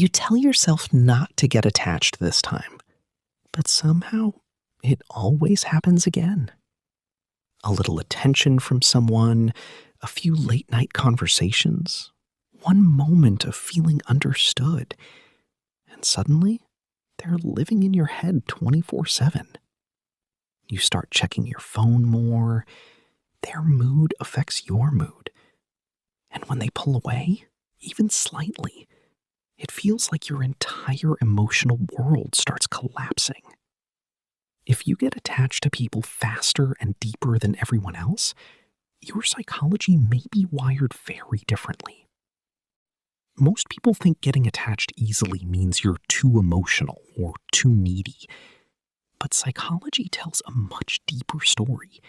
You tell yourself not to get attached this time, but somehow it always happens again. A little attention from someone, a few late-night conversations, one moment of feeling understood, and suddenly they're living in your head 24/7. You start checking your phone more. Their mood affects your mood. And when they pull away, even slightly, it feels like your entire emotional world starts collapsing. If you get attached to people faster and deeper than everyone else, your psychology may be wired very differently. Most people think getting attached easily means you're too emotional or too needy. But psychology tells a much deeper story.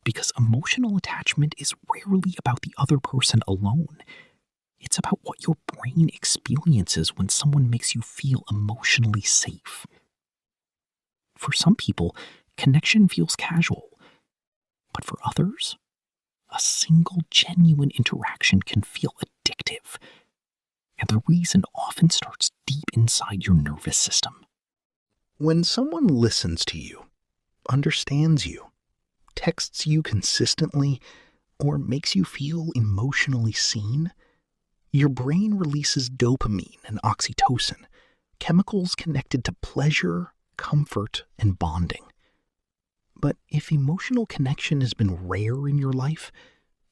Because emotional attachment is rarely about the other person alone. It's about what your brain experiences when someone makes you feel emotionally safe. For some people, connection feels casual. But for others, a single genuine interaction can feel addictive. And the reason often starts deep inside your nervous system. When someone listens to you, understands you, texts you consistently, or makes you feel emotionally seen, your brain releases dopamine and oxytocin, chemicals connected to pleasure, comfort, and bonding. But if emotional connection has been rare in your life,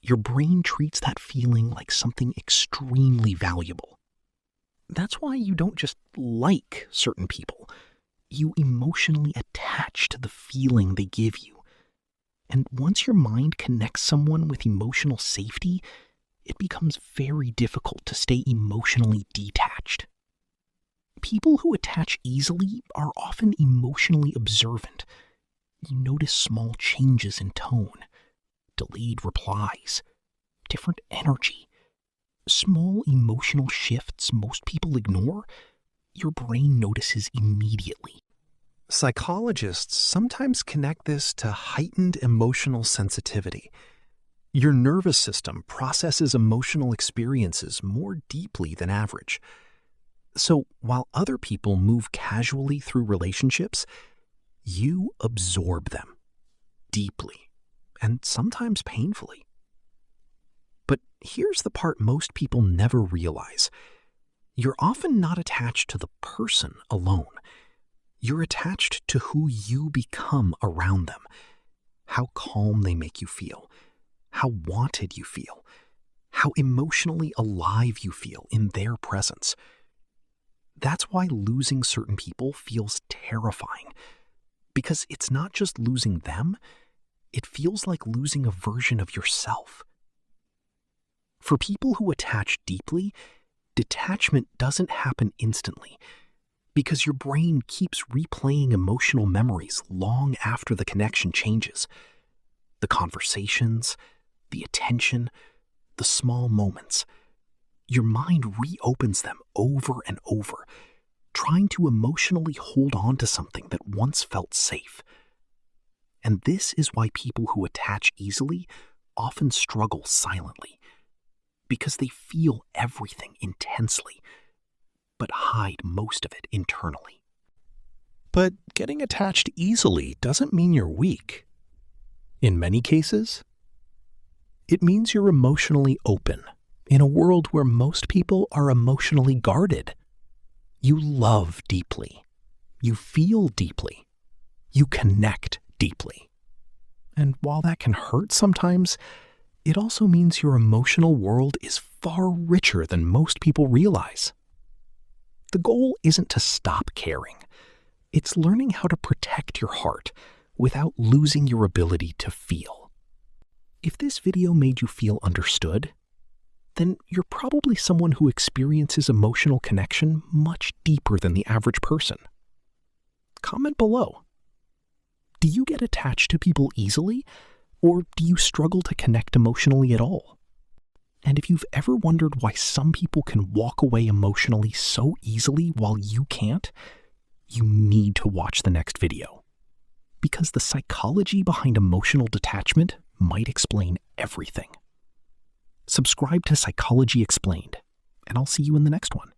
your brain treats that feeling like something extremely valuable. That's why you don't just like certain people. You emotionally attach to the feeling they give you. And once your mind connects someone with emotional safety, it becomes very difficult to stay emotionally detached. People who attach easily are often emotionally observant. You notice small changes in tone, delayed replies, different energy, small emotional shifts most people ignore. Your brain notices immediately. Psychologists sometimes connect this to heightened emotional sensitivity. Your nervous system processes emotional experiences more deeply than average. So while other people move casually through relationships, you absorb them deeply and sometimes painfully. But here's the part most people never realize. You're often not attached to the person alone. You're attached to who you become around them, how calm they make you feel, how wanted you feel, how emotionally alive you feel in their presence. That's why losing certain people feels terrifying, because it's not just losing them, it feels like losing a version of yourself. For people who attach deeply, detachment doesn't happen instantly, because your brain keeps replaying emotional memories long after the connection changes. The conversations, the attention, the small moments. Your mind reopens them over and over, trying to emotionally hold on to something that once felt safe. And this is why people who attach easily often struggle silently, because they feel everything intensely, but hide most of it internally. But getting attached easily doesn't mean you're weak. In many cases, it means you're emotionally open in a world where most people are emotionally guarded. You love deeply. You feel deeply. You connect deeply. And while that can hurt sometimes, it also means your emotional world is far richer than most people realize. The goal isn't to stop caring. It's learning how to protect your heart without losing your ability to feel. If this video made you feel understood, then you're probably someone who experiences emotional connection much deeper than the average person. Comment below. Do you get attached to people easily, or do you struggle to connect emotionally at all? And if you've ever wondered why some people can walk away emotionally so easily while you can't, you need to watch the next video. Because the psychology behind emotional detachment might explain everything. Subscribe to Psychology Explained, and I'll see you in the next one.